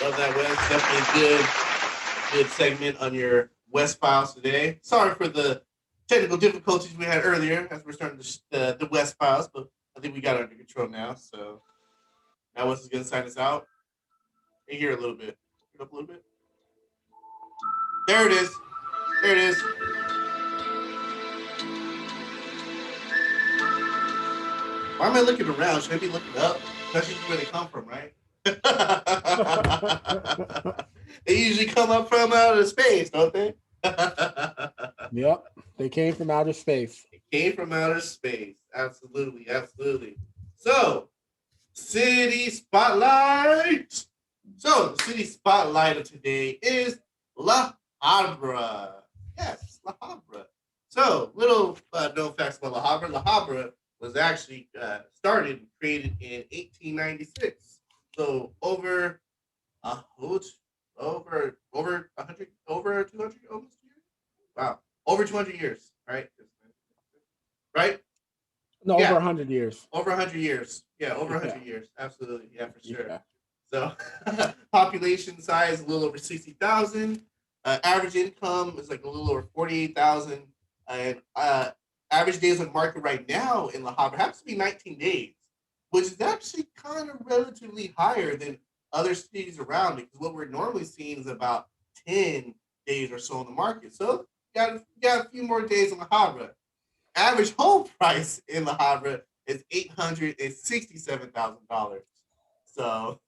love that, Wes. Definitely good segment on your Wes Files today. Sorry for the technical difficulties we had earlier as we're starting the Wes Files, but I think we got it under control now. So now Wes is going to sign us out. Hey, here a little bit. Get up a little bit. There it is. There it is. Why am I looking around? Should I be looking up? That's usually where they come from, right? They usually come up from outer space, don't they? Yep, they came from outer space. They came from outer space. Absolutely, absolutely. So, city spotlight. So, the city spotlight of today is La Habra. Yes, La Habra. So, little known facts about La Habra. La Habra was actually started and created in 1896. So over 100, over 200 almost years. Wow, over 200 years, right? Right? No, Yeah. over 100 years. Over 100 years. Yeah, over 100 years. Absolutely, yeah, for sure. Yeah. So population size a little over 60,000. Average income is like a little over 48,000. And average days on market right now in La Habra happens to be 19 days, which is actually kind of relatively higher than other cities around, because what we're normally seeing is about 10 days or so in the market. So you got a few more days in La Habra. Average home price in La Habra is $867,000. So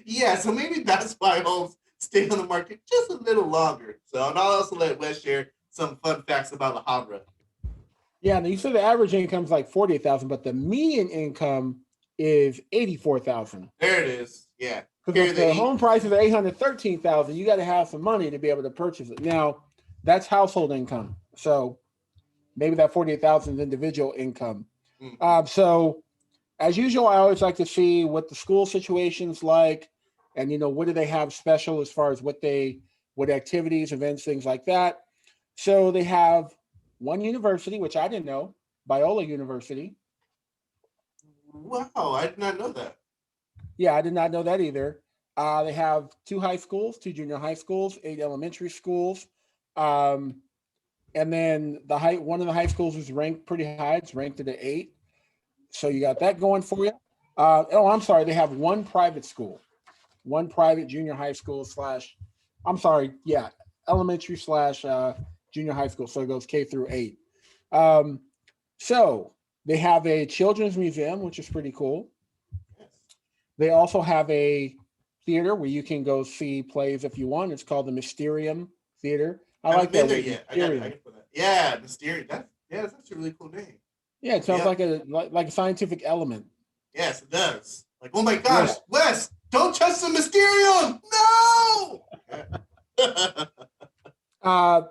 yeah. So maybe that's why homes stay on the market just a little longer. So, and I'll also let Wes share some fun facts about La Habra. Yeah, and you said the average income is like 48,000, but the median income is 84,000. There it is. Yeah. Because Carry if the the eight. home price is 813,000, you got to have some money to be able to purchase it. Now, that's household income. So maybe that 48,000 is individual income. So as usual, I always like to see what the school situation's like, and what do they have special as far as what activities, events, things like that. So they have one university, which I didn't know, Biola University. Wow, I did not know that. Yeah, I did not know that either. They have 2 high schools, 2 junior high schools, 8 elementary schools. And then one of the high schools is ranked pretty high. It's ranked at an 8. So you got that going for you. I'm sorry. They have one private school, one private junior high school elementary / junior high school. So it goes K through 8. So they have a children's museum, which is pretty cool. They also have a theater where you can go see plays if you want. It's called the Mysterium Theater. I like that. Been there yet. I got that. Yeah, Mysterium. That's actually a really cool name. Yeah, it sounds like a scientific element. Yes, it does. Like, oh my gosh, yeah. Wes, don't touch the Mysterium! No!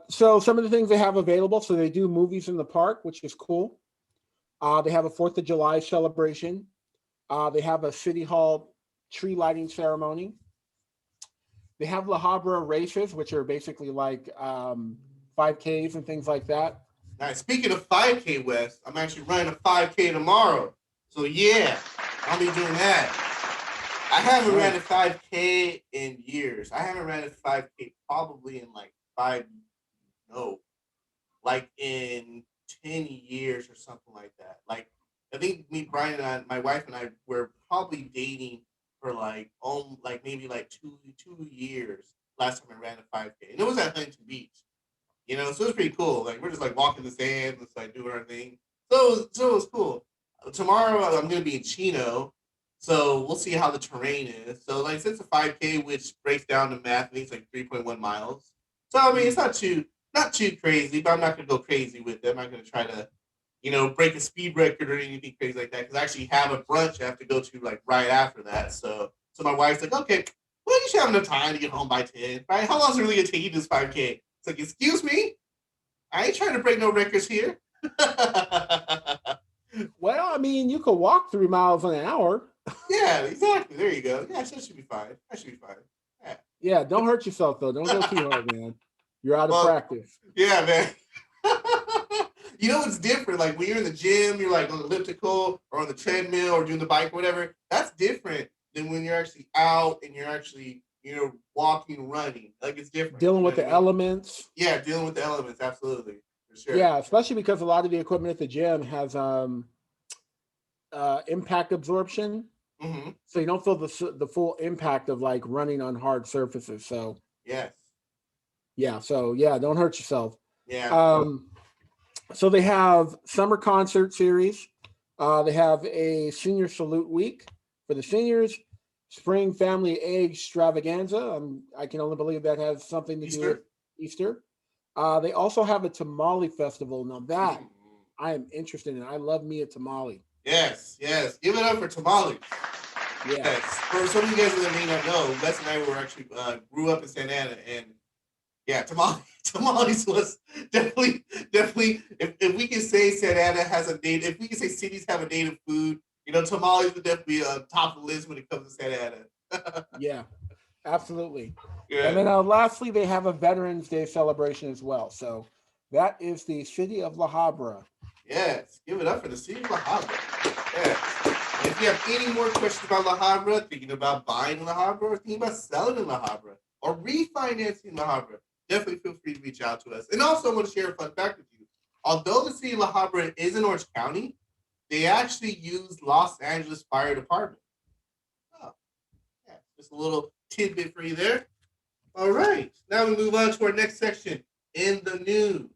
So some of the things they have available. So they do movies in the park, which is cool. They have a 4th of July celebration. They have a City Hall tree lighting ceremony. They have La Habra races, which are basically like 5Ks and things like that. Now, speaking of 5K, Wes, I'm actually running a 5K tomorrow. So, yeah, I'll be doing that. I haven't ran a 5K in years. I haven't ran a 5K probably in in 10 years or something like that. Like, I think me, Brian, and my wife and I were probably dating for maybe 2 years last time I ran a 5K. And it was at Huntington Beach. So it was pretty cool. Like, we're just walking the sand and doing our thing. So it was cool. Tomorrow I'm going to be in Chino. So we'll see how the terrain is. So since a 5K, which breaks down to math, I think it's 3.1 miles. So I mean, it's not too crazy, but I'm not going to go crazy with it. I'm not going to try to, break a speed record or anything crazy like that. Because I actually have a brunch I have to go to right after that. So my wife's like, okay, well, you should have enough time to get home by 10, right? How long is it really going to take you to this 5K? It's like, excuse me? I ain't trying to break no records here. Well, I mean, you could walk 3 miles an hour. Yeah, exactly. There you go. Yeah, that should be fine. Yeah, don't hurt yourself, though. Don't go too hard, man. You're out of practice. Yeah, man. It's different. Like, when you're in the gym, you're on the elliptical or on the treadmill or doing the bike or whatever. That's different than when you're actually out and you're actually, walking, running. Like, it's different. Dealing with the elements. Yeah, dealing with the elements. Absolutely. For sure. Yeah, especially because a lot of the equipment at the gym has impact absorption. Mm-hmm. So you don't feel the full impact of running on hard surfaces. So yes. Yeah. So yeah, don't hurt yourself. Yeah. So they have summer concert series. They have a senior salute week for the seniors. Spring family egg extravaganza. I can only believe that has something to do with Easter. They also have a tamale festival. Now that I am interested in. I love me a tamale. Yes. Give it up for tamales. Yeah. Yes. For some of you guys that may not know, Wes and I were actually grew up in Santa Ana, and yeah, tamales was definitely. If we can say Santa Ana has a native, if we can say cities have a native food, tamales would definitely be top of the list when it comes to Santa Ana. Yeah, absolutely. Yeah. And then lastly, they have a Veterans Day celebration as well. So that is the city of La Habra. Yes, give it up for the city of La Habra. Yes. And if you have any more questions about La Habra, thinking about buying La Habra, or thinking about selling in La Habra, or refinancing La Habra, definitely feel free to reach out to us. And also, I want to share a fun fact with you. Although the city of La Habra is in Orange County, they actually use Los Angeles Fire Department. Oh, yeah, just a little tidbit for you there. All right, now we move on to our next section, In the News.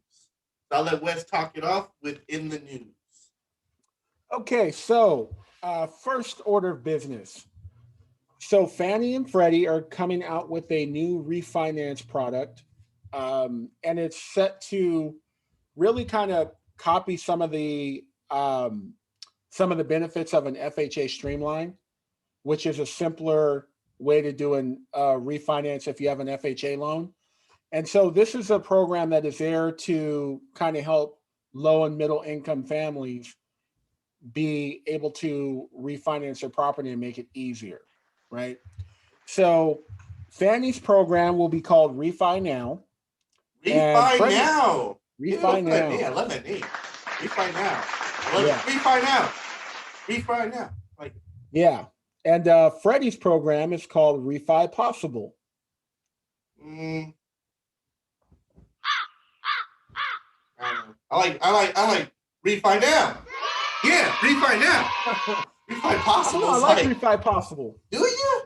So I'll let Wes talk it off with In the News. Okay, so first order of business. So Fannie and Freddie are coming out with a new refinance product, and it's set to really kind of copy some of the some of the benefits of an FHA streamline, which is a simpler way to do an refinance if you have an FHA loan. And so this is a program that is there to kind of help low and middle income families be able to refinance their property and make it easier, right? So Fannie's program will be called Refi Now. Refi Freddie- Now. Refi Yeah, I Now. love that name. Refi Now. I love it. Refi Now. Refi Now. Like, Yeah. And Freddie's program is called Refi Possible. I like Refi Now. Yeah, Refi Now. Refi Possible. I like Refi Possible. Do you?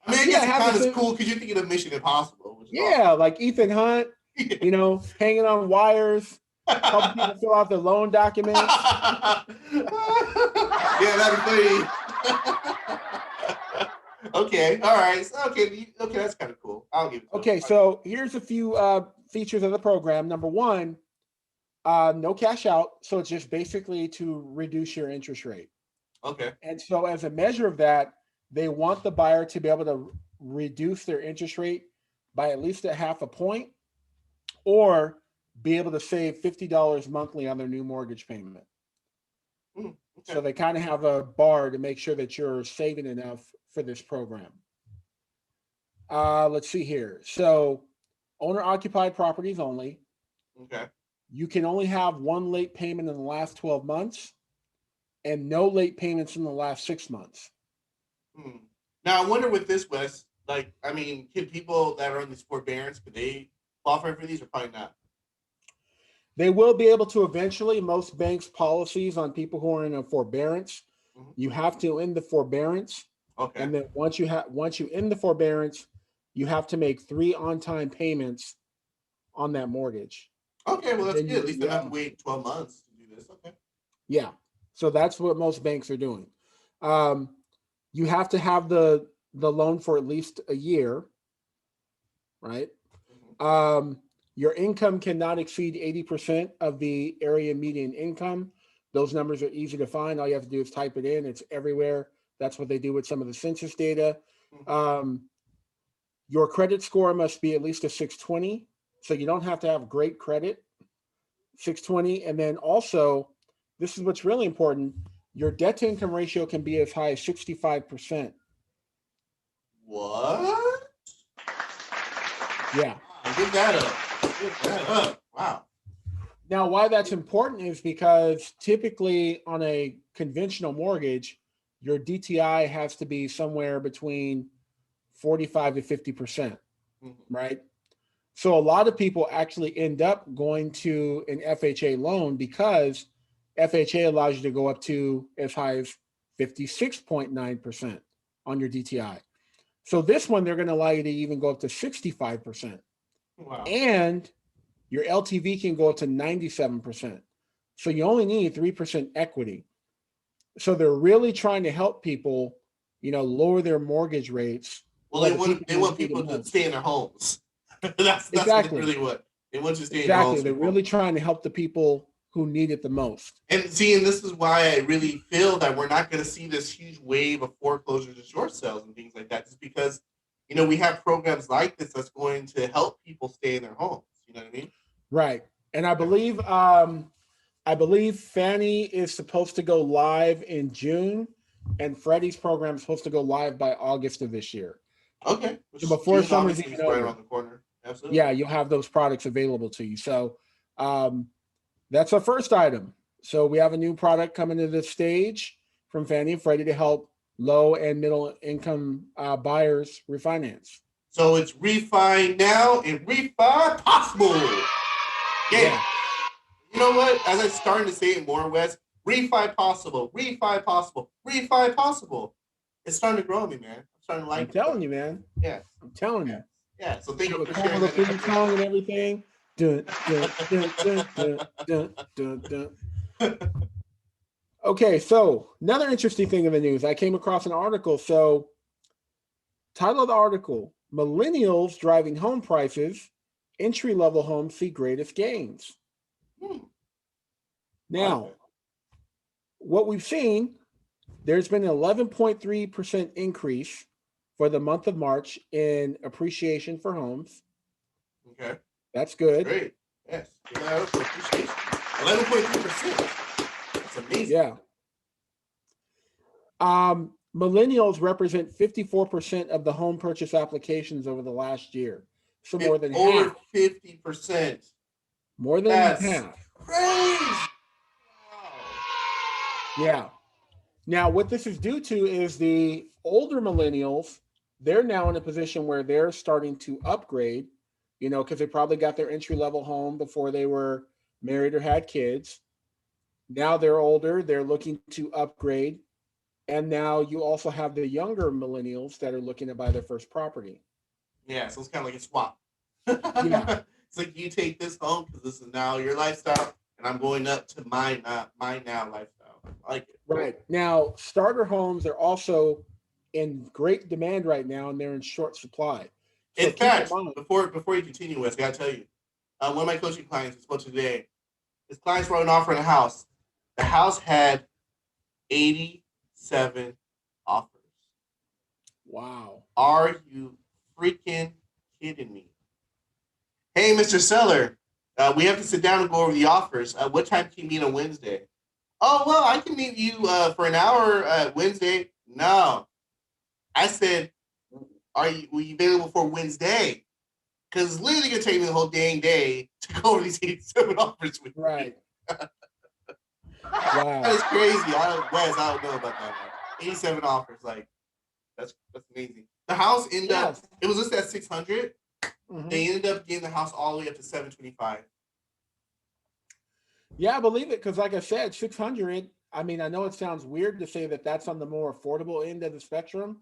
I mean, I guess it kind of is cool because you're thinking of Mission Impossible. Which is awesome. Like Ethan Hunt, you know, hanging on wires, helping people fill out their loan documents. Yeah, that'd be funny. Okay, all right. Okay, that's kind of cool. I'll give it. Okay, so here's a few features of the program. Number one, no cash out. So it's just basically to reduce your interest rate. Okay. And so as a measure of that, they want the buyer to be able to reduce their interest rate by at least a half a point or be able to save $50 monthly on their new mortgage payment. Okay. So they kind of have a bar to make sure that you're saving enough for this program. Let's see here. So owner-occupied properties only. Okay. You can only have one late payment in the last 12 months and no late payments in the last 6 months. Now, I wonder with this, Wes, like, I mean, can people that are on this forbearance, could they qualify for these or probably not? They will be able to eventually. Most banks' policies on people who are in a forbearance, you have to end the forbearance. Okay. And then once you end the forbearance, you have to make 3 on-time payments on that mortgage. Okay, well, that's good. At least they don't have to wait 12 months to do this. Okay. Yeah. So that's what most banks are doing. You have to have the loan for at least a year, right? Your income cannot exceed 80% of the area median income. Those numbers are easy to find. All you have to do is type it in. It's everywhere. That's what they do with some of the census data. Your credit score must be at least a 620. So you don't have to have great credit, 620. And then also, this is what's really important. Your debt to income ratio can be as high as 65%. What? Yeah. Give that up. Give that up. Wow. Now, why that's important is because typically on a conventional mortgage, your DTI has to be somewhere between 45 to 50%, right? So a lot of people actually end up going to an FHA loan because FHA allows you to go up to as high as 56.9% on your DTI. So this one, they're going to allow you to even go up to 65%. Wow. And your LTV can go up to 97%. So you only need 3% equity. So they're really trying to help people, you know, lower their mortgage rates. Well, they want people to stay in their homes. that's exactly really what they want you to stay in their homes. They're really trying to help the people who need it the most. And this is why I really feel that we're not going to see this huge wave of foreclosures and short sales and things like that, just because, you know, we have programs like this that's going to help people stay in their homes. You know what I mean? Right. And I believe Fannie is supposed to go live in June, and Freddie's program is supposed to go live by August of this year. Okay. So before June summer's obviously even is right over. around the corner. Absolutely. Yeah, you'll have those products available to you. So that's our first item. So we have a new product coming to the stage from Fannie and Freddie to help low and middle income buyers refinance. So it's refi now and refi possible. Yeah. You know what? As I'm starting to say it more, Wes, refi possible, refi possible, refi possible. It's starting to grow on me, man. I'm starting to like it. I'm telling you, man. Yeah. I'm telling you. Yeah. So thank you for Cool sharing little that. theme song and everything. Dun, dun, dun, dun, dun, dun, dun, dun. Okay, so another interesting thing in the news. I came across an article. So, title of the article: Millennials driving home prices. Entry-level homes see greatest gains. Now, what we've seen, there's been an 11.3% increase for the month of March in appreciation for homes. Okay. That's good. Great. Yes. Yeah, appreciation. 11.3%. That's amazing. Yeah. Millennials represent 54% of the home purchase applications over the last year. So more than over half. 50%. More than That's half. crazy. Wow. Yeah. Now, what this is due to is the older millennials, they're now in a position where they're starting to upgrade, because they probably got their entry level home before they were married or had kids. Now they're older, they're looking to upgrade. And now you also have the younger millennials that are looking to buy their first property. Yeah, so it's kind of like a swap. Yeah. It's like you take this home because this is now your lifestyle, and I'm going up to my now lifestyle. I like it. Right. Now, starter homes are also in great demand right now, and they're in short supply. So In keep in fact, mind, before you continue, Wes, I gotta tell you, one of my coaching clients we spoke to today, his clients wrote an offer in a house. The house had 87 offers. wow. Are you freaking kidding me? Hey, Mr. Seller, we have to sit down and go over the offers. What time can you meet on Wednesday? Oh, well, I can meet you for an hour Wednesday. No. I said, are you available for Wednesday? Because it's literally going to take me the whole dang day to go over these 87 offers with Right. me. Wow. That is crazy. Wes, I don't know about that. Man. 87 offers. Like, that's amazing. The house ended up, it was listed at 600. Mhm. They ended up getting the house all the way up to 725. Yeah, I believe it because, like I said, 600. I mean, I know it sounds weird to say that that's on the more affordable end of the spectrum,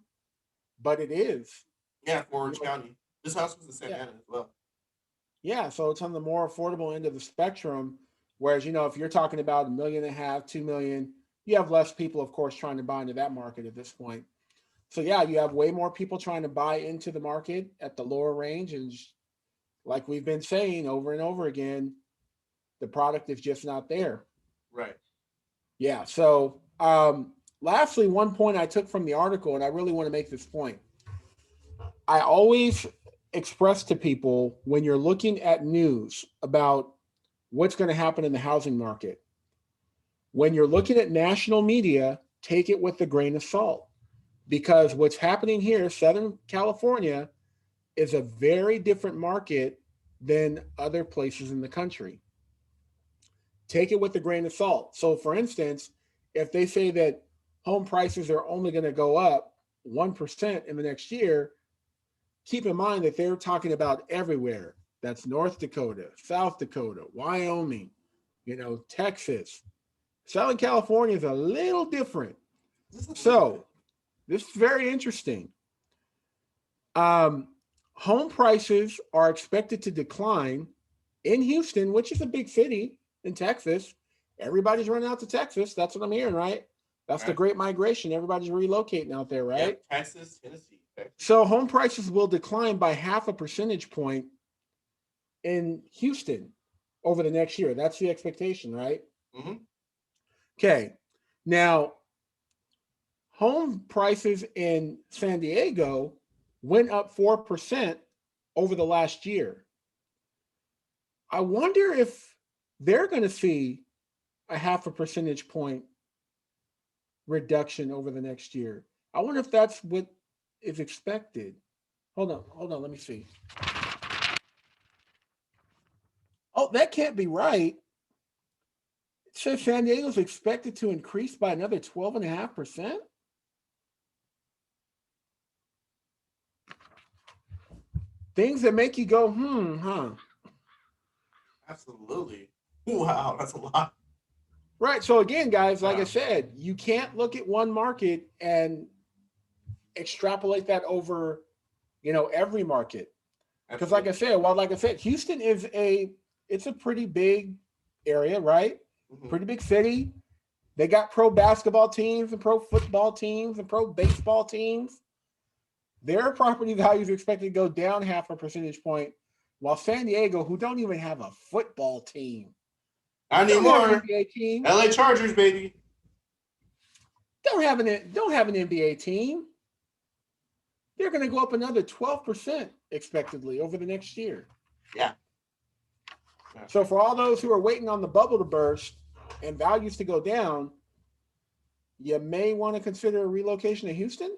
but it is. Yeah, for Orange County. This house was in Santa Ana as well. Yeah, so it's on the more affordable end of the spectrum. Whereas, if you're talking about $1.5 million, 2 million, you have less people, of course, trying to buy into that market at this point. So yeah, you have way more people trying to buy into the market at the lower range. And like we've been saying over and over again, the product is just not there. Right. Yeah. So lastly, one point I took from the article, and I really want to make this point. I always express to people when you're looking at news about what's going to happen in the housing market, when you're looking at national media, take it with a grain of salt. Because what's happening here, Southern California, is a very different market than other places in the country. Take it with a grain of salt. So, for instance, if they say that home prices are only going to go up 1% in the next year, keep in mind that they're talking about everywhere. That's North Dakota, South Dakota, Wyoming, Texas. Southern California is a little different. So, this is very interesting. Home prices are expected to decline in Houston, which is a big city in Texas. Everybody's running out to Texas. That's what I'm hearing, right? That's the great migration. Everybody's relocating out there, right? Yep, Texas, Tennessee. Texas. So home prices will decline by 0.5 percentage point in Houston over the next year. That's the expectation, right? Mm-hmm. Okay. Now, home prices in San Diego went up 4% over the last year. I wonder if they're going to see a 0.5 percentage point reduction over the next year. I wonder if that's what is expected. Hold on, let me see. Oh, that can't be right. It says San Diego is expected to increase by another 12.5%. Things that make you go, huh? Absolutely. Wow, that's a lot. Right. So again, guys, like I said, you can't look at one market and extrapolate that over, every market. Because like I said, Houston is it's a pretty big area, right? Mm-hmm. Pretty big city. They got pro basketball teams and pro football teams and pro baseball teams. Their property values are expected to go down 0.5 percentage point, while San Diego, who don't even have a football team. Not anymore. LA Chargers, baby. don't have an NBA team. They're going to go up another 12% expectedly over the next year. Yeah. So for all those who are waiting on the bubble to burst and values to go down, you may want to consider a relocation to Houston.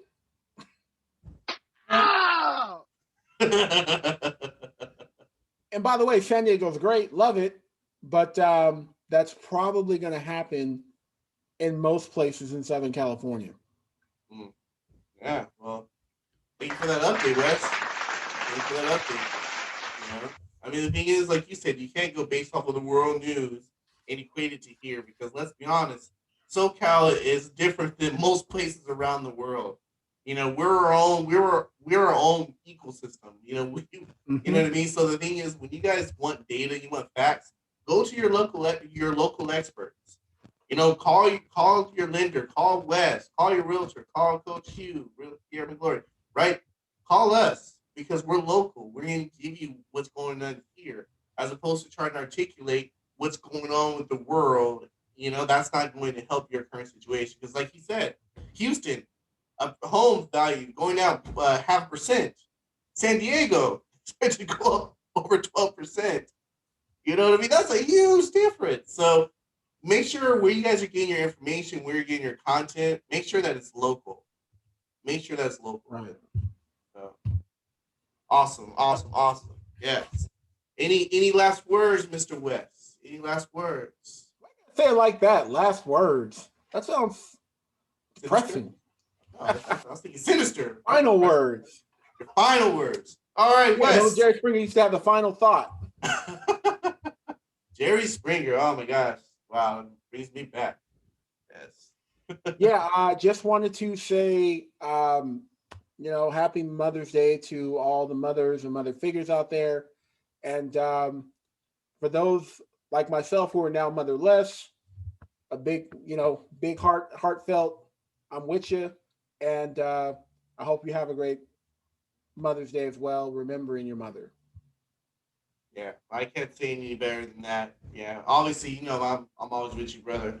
Oh! And by the way, San Diego's great, love it, but that's probably going to happen in most places in Southern California. Yeah, well, thank you for that update, Wes. Thank you for that update. You know? I mean, the thing is, like you said, you can't go based off of the world news and equate it to here because let's be honest, SoCal is different than most places around the world. You know, we're our own ecosystem. You know, you know what I mean. So the thing is, when you guys want data, you want facts, go to your local experts. You know, call your lender, call Wes, call your realtor, call Coach Hugh, Pierre McGlory, right? Call us because we're local. We're going to give you what's going on here, as opposed to trying to articulate what's going on with the world. You know, that's not going to help your current situation. Because, like he said, Houston, a home value going down 0.5%. San Diego expected to go up over 12%. You know what I mean? That's a huge difference. So make sure where you guys are getting your information, where you're getting your content, make sure that it's local. Make sure that's local. Right. So, awesome. Yes. Any last words, Mr. West? Any last words? Say it like that. Last words. That sounds depressing. Oh, I was thinking sinister. Final words. Your final words. All right, Yeah, no, Wes. Jerry Springer used to have the final thought. Jerry Springer. Oh my gosh. Wow. It brings me back. Yes. Yeah, I just wanted to say, happy Mother's Day to all the mothers and mother figures out there. And for those like myself who are now motherless, a big heartfelt, I'm with you. And I hope you have a great Mother's Day as well, remembering your mother. Yeah, I can't say any better than that. Yeah, obviously, I'm always with you, brother.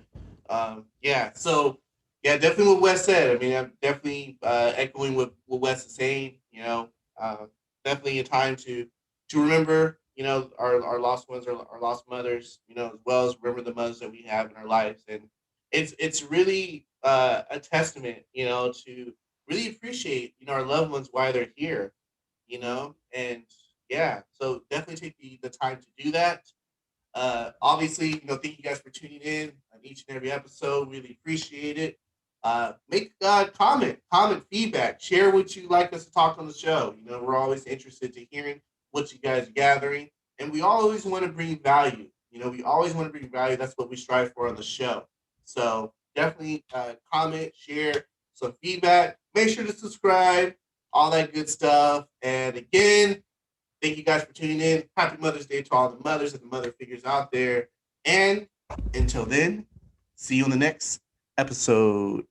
So definitely what Wes said. I mean, I'm definitely echoing what Wes is saying. Definitely a time to remember, our lost ones, our lost mothers, as well as remember the mothers that we have in our lives, and it's really a testament, to really appreciate, our loved ones while they're here, and yeah, so definitely take the time to do that. Obviously, thank you guys for tuning in on each and every episode. Really appreciate it. Make comment feedback, share what you like us to talk on the show. We're always interested to hearing what you guys are gathering, and we always want to bring value. We always want to bring value. That's what we strive for on the show. So definitely comment, share some feedback. Make sure to subscribe, all that good stuff. And again, thank you guys for tuning in. Happy Mother's Day to all the mothers and the mother figures out there. And until then, see you on the next episode.